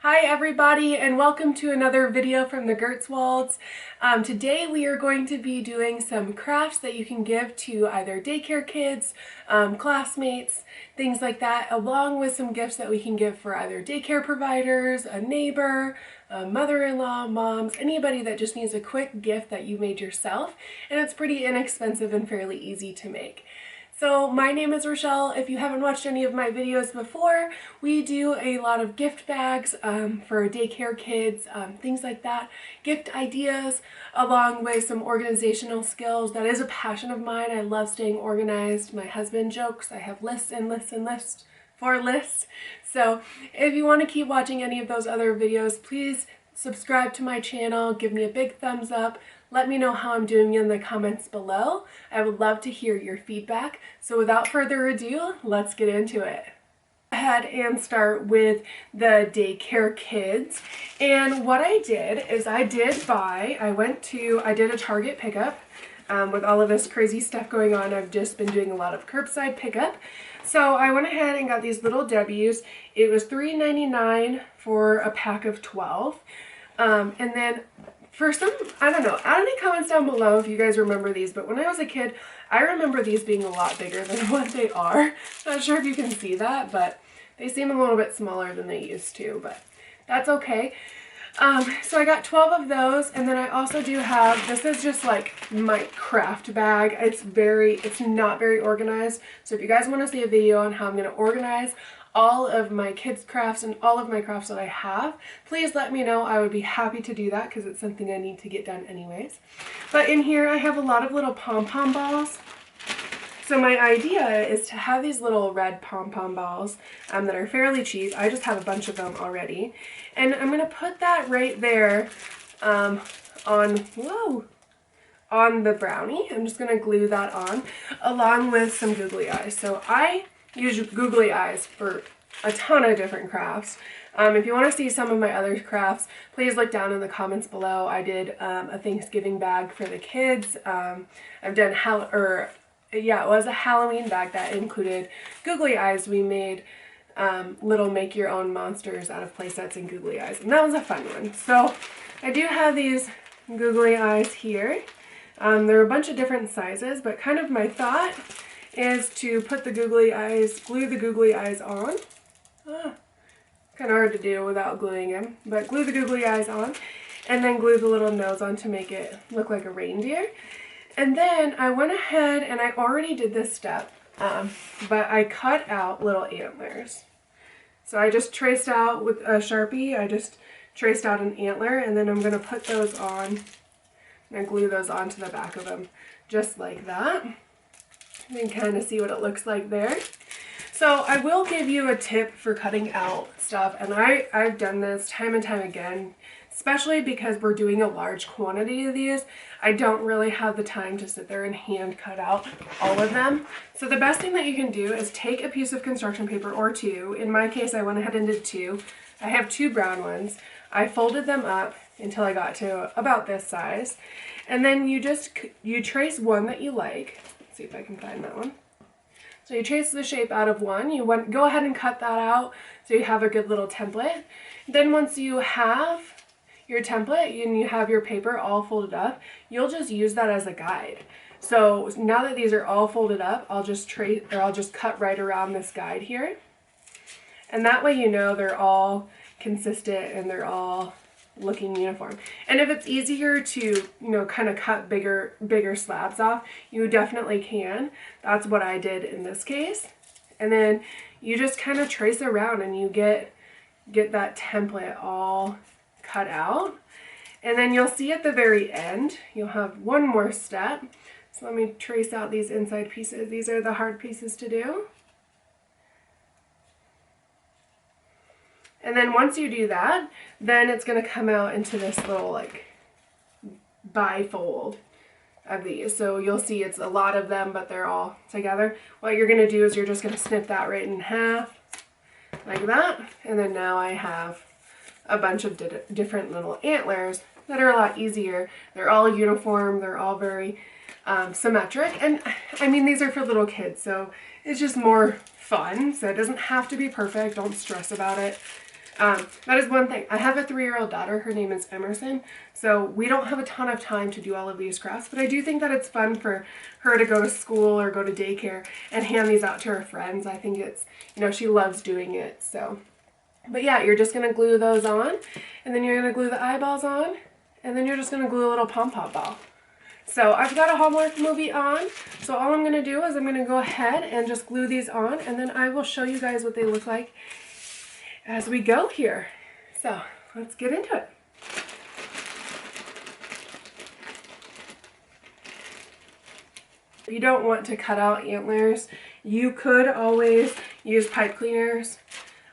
Hi everybody and welcome to another video from the Gertzwalds. Today we are going to be doing some crafts that you can give to either daycare kids, classmates, things like that, along with some gifts that we can give for either daycare providers, a neighbor, a mother-in-law, moms, anybody that just needs a quick gift that you made yourself, and it's pretty inexpensive and fairly easy to make. So my name is Rochelle. If you haven't watched any of my videos before, we do a lot of gift bags for daycare kids, things like that, gift ideas, along with some organizational skills. That is a passion of mine. I love staying organized. My husband jokes I have lists and lists and lists for lists. So if you want to keep watching any of those other videos, please subscribe to my channel, give me a big thumbs up. Let me know how I'm doing in the comments below. I would love to hear your feedback. So without further ado, let's get into it. Go ahead and start with the daycare kids. And what I did is I did a Target pickup. With all of this crazy stuff going on, I've just been doing a lot of curbside pickup. So I went ahead and got these little W's. It was $3.99 for a pack of 12. And then for some, I don't know, add any comments down below if you guys remember these, but when I was a kid, I remember these being a lot bigger than what they are. Not sure if you can see that, but they seem a little bit smaller than they used to, but that's okay. So I got 12 of those, and then I also do have, this is just like my craft bag. It's not very organized. So if you guys want to see a video on how I'm going to organize all of my kids' crafts and all of my crafts that I have, please let me know. I would be happy to do that because it's something I need to get done anyways. But in here I have a lot of little pom-pom balls. So my idea is to have these little red pom-pom balls that are fairly cheap. I just have a bunch of them already. And I'm going to put that right there on the brownie. I'm just going to glue that on along with some googly eyes. So I use googly eyes for a ton of different crafts. If you want to see some of my other crafts, please look down in the comments below. I did a Thanksgiving bag for the kids. I've done it was a Halloween bag that included googly eyes. We made little make your own monsters out of play sets and googly eyes, and that was a fun one. So I do have these googly eyes here. They're a bunch of different sizes, but kind of my thought is to put the googly eyes, glue the googly eyes on. Kind of hard to do without gluing them, but glue the googly eyes on, and then glue the little nose on to make it look like a reindeer. And then I went ahead and I already did this step, but I cut out little antlers. So I just traced out with a Sharpie, I just traced out an antler, and then I'm going to put those on and glue those onto the back of them, just like that. You can kind of see what it looks like there. So I will give you a tip for cutting out stuff, and I've done this time and time again, especially because we're doing a large quantity of these. I don't really have the time to sit there and hand cut out all of them. So the best thing that you can do is take a piece of construction paper or two. In my case, I went ahead and did two. I have two brown ones. I folded them up until I got to about this size. And then you trace one that you like. Let's see if I can find that one. So you trace the shape out of one. Go ahead and cut that out so you have a good little template. Then once you have your template and you have your paper all folded up, you'll just use that as a guide. So now that these are all folded up, I'll just cut right around this guide here. And that way you know they're all consistent and they're all looking uniform. And if it's easier to, kind of cut bigger slabs off, you definitely can. That's what I did in this case. And then you just kind of trace around and you get that template all cut out. And then you'll see at the very end, you'll have one more step. So let me trace out these inside pieces. These are the hard pieces to do. And then once you do that, then it's going to come out into this little like bifold of these. So you'll see it's a lot of them, but they're all together. What you're going to do is you're just going to snip that right in half like that. And then now I have a bunch of different little antlers that are a lot easier. They're all uniform. They're all very symmetric. And I mean, these are for little kids, so it's just more fun. So it doesn't have to be perfect. Don't stress about it. That is one thing. I have a 3-year-old daughter. Her name is Emerson. So we don't have a ton of time to do all of these crafts, but I do think that it's fun for her to go to school or go to daycare and hand these out to her friends. I think it's, you know, she loves doing it. So, but yeah, you're just going to glue those on, and then you're going to glue the eyeballs on, and then you're just going to glue a little pom-pom ball. So I've got a Hallmark movie on, so all I'm going to do is I'm going to go ahead and just glue these on, and then I will show you guys what they look like as we go here. So let's get into it. If you don't want to cut out antlers, you could always use pipe cleaners.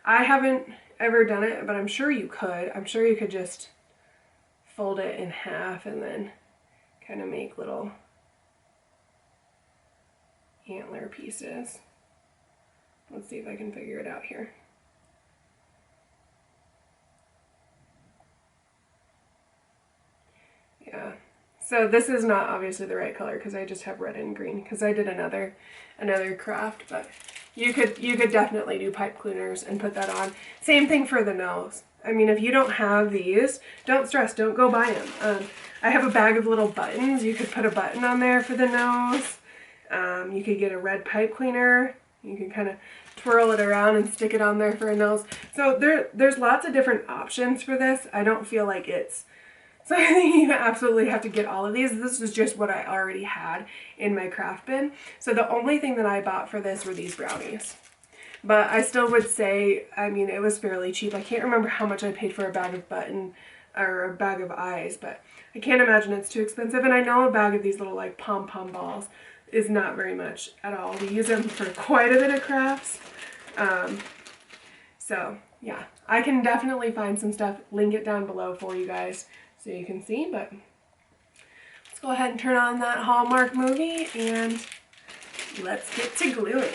I haven't ever done it, but I'm sure you could. I'm sure you could just fold it in half and then kind of make little antler pieces. Let's see if I can figure it out here. Yeah, so this is not obviously the right color because I just have red and green because I did another craft, but you could definitely do pipe cleaners and put that on. Same thing for the nose. I mean, if you don't have these, don't stress, don't go buy them. I have a bag of little buttons. You could put a button on there for the nose. You could get a red pipe cleaner. You can kind of twirl it around and stick it on there for a nose. So there's lots of different options for this. I don't feel like it's something you absolutely have to get all of these. This is just what I already had in my craft bin. So the only thing that I bought for this were these brownies. But I still would say, I mean, it was fairly cheap. I can't remember how much I paid for a bag of button or a bag of eyes, but I can't imagine it's too expensive. And I know a bag of these little like pom-pom balls is not very much at all. We use them for quite a bit of crafts. So yeah, I can definitely find some stuff, link it down below for you guys so you can see, but let's go ahead and turn on that Hallmark movie and let's get to gluing.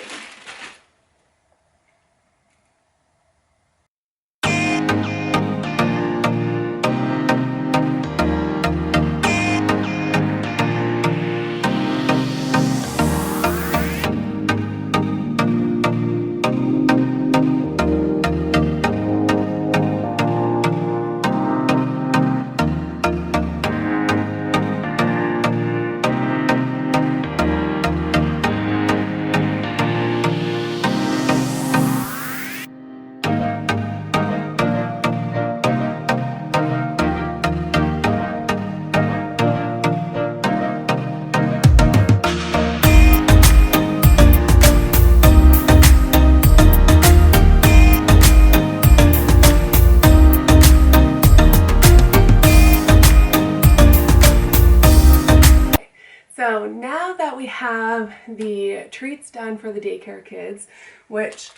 So now that we have the treats done for the daycare kids, which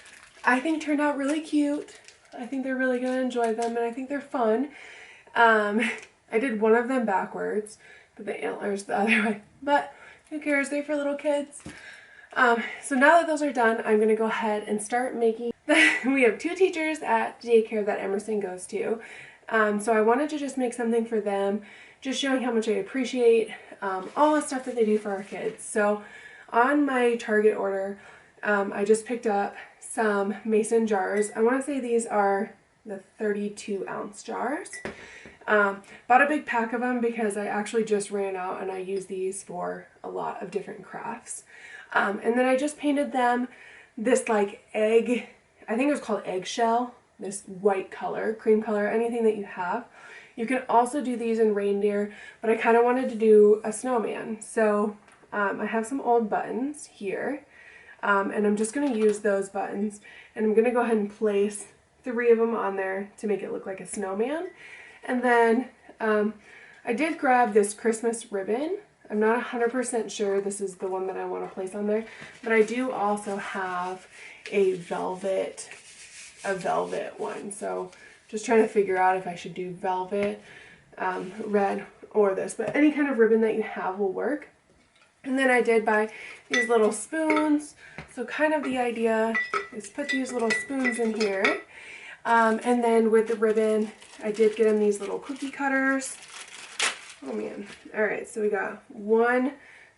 I think turned out really cute, I think they're really going to enjoy them and I think they're fun. I did one of them backwards, but the antlers the other way, but who cares, they're for little kids. So now that those are done, I'm going to go ahead and start making. We have 2 teachers at daycare that Emerson goes to, so I wanted to just make something for them, just showing how much I appreciate all the stuff that they do for our kids. So on my Target order, I just picked up some mason jars. I want to say these are the 32-ounce jars. Bought a big pack of them because I actually just ran out and I use these for a lot of different crafts. And then I just painted them this like egg, I think it was called eggshell, this white color, cream color, anything that you have. You can also do these in reindeer, but I kind of wanted to do a snowman. So I have some old buttons here, and I'm just going to use those buttons, and I'm going to go ahead and place 3 of them on there to make it look like a snowman. And then I did grab this Christmas ribbon. I'm not 100% sure this is the one that I want to place on there, but I do also have a velvet one. So just trying to figure out if I should do velvet, red, or this, but any kind of ribbon that you have will work. And then I did buy these little spoons. So kind of the idea is put these little spoons in here. And then with the ribbon, I did get them these little cookie cutters. Oh man. All right, so we got 1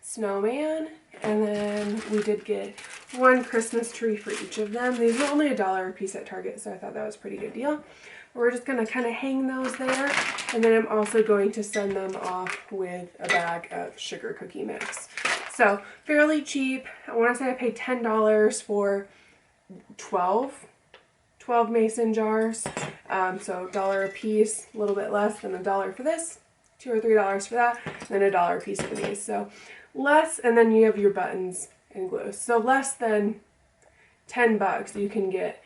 snowman, and then we did get one Christmas tree for each of them. These were only $1 a piece at Target, so I thought that was a pretty good deal. We're just going to kind of hang those there, and then I'm also going to send them off with a bag of sugar cookie mix. So fairly cheap. I want to say I paid $10 for 12 mason jars. So $1 a piece, a little bit less than $1 for this, $2 or $3 for that, and then $1 a piece for these. So less, and then you have your buttons and glue. So less than $10 you can get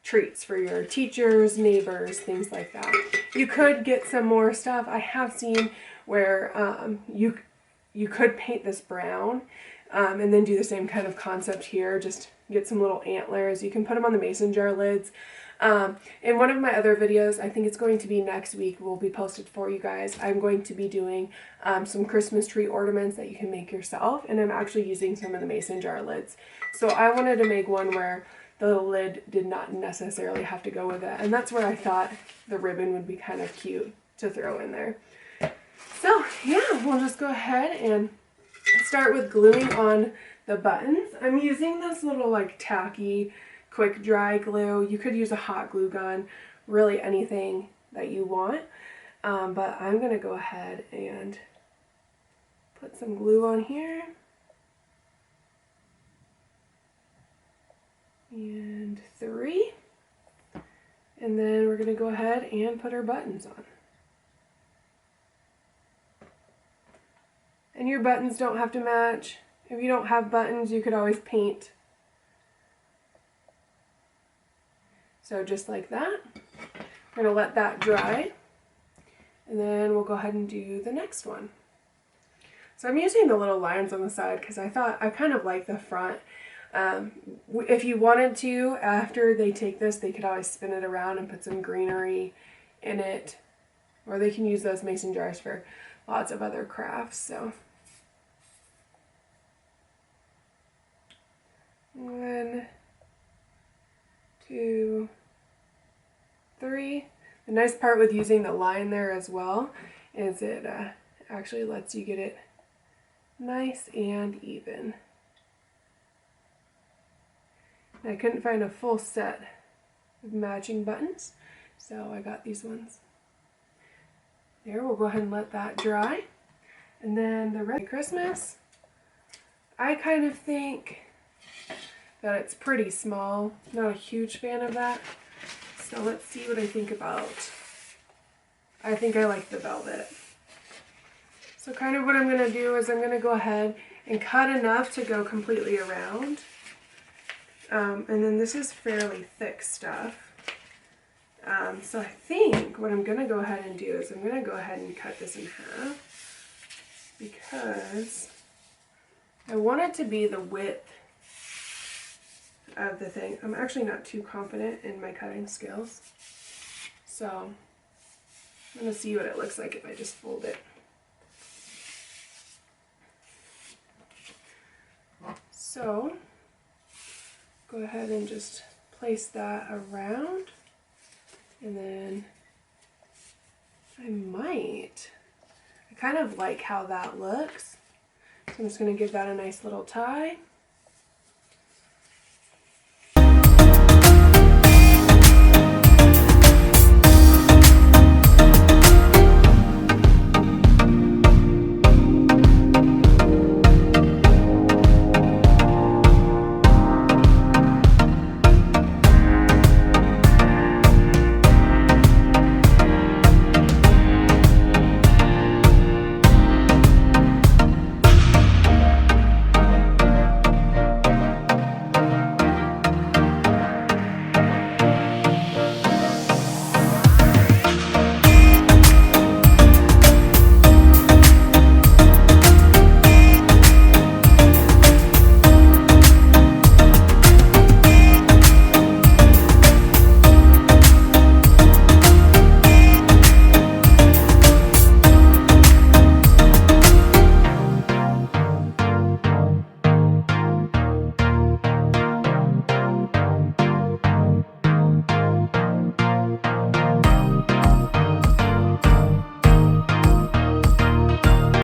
treats for your teachers, neighbors, things like that. You could get some more stuff. I have seen where you could paint this brown and then do the same kind of concept here. Just get some little antlers. You can put them on the mason jar lids. In one of my other videos, I think it's going to be next week, will be posted for you guys. I'm going to be doing some Christmas tree ornaments that you can make yourself, and I'm actually using some of the mason jar lids. So I wanted to make one where the lid did not necessarily have to go with it, and that's where I thought the ribbon would be kind of cute to throw in there. So yeah, we'll just go ahead and start with gluing on the buttons. I'm using this little like tacky quick dry glue. You could use a hot glue gun, really anything that you want, but I'm gonna go ahead and put some glue on here. And 3. And then we're gonna go ahead and put our buttons on. And your buttons don't have to match. If you don't have buttons, you could always paint. So just like that. We're gonna let that dry. And then we'll go ahead and do the next one. So I'm using the little lines on the side because I kind of like the front. If you wanted to, after they take this, they could always spin it around and put some greenery in it. Or they can use those mason jars for lots of other crafts. So 1, 2, 3. The nice part with using the line there as well is it actually lets you get it nice and even. I couldn't find a full set of matching buttons, so I got these ones. There, we'll go ahead and let that dry. And then the Red Christmas, I kind of think that it's pretty small. Not a huge fan of that. So let's see what I think about. I think I like the velvet. So kind of what I'm gonna do is I'm gonna go ahead and cut enough to go completely around. And then this is fairly thick stuff. So I think what I'm going to go ahead and do is I'm going to go ahead and cut this in half because I want it to be the width of the thing. I'm actually not too confident in my cutting skills. So I'm going to see what it looks like if I just fold it. So go ahead and just place that around, and then I kind of like how that looks, so I'm just going to give that a nice little tie.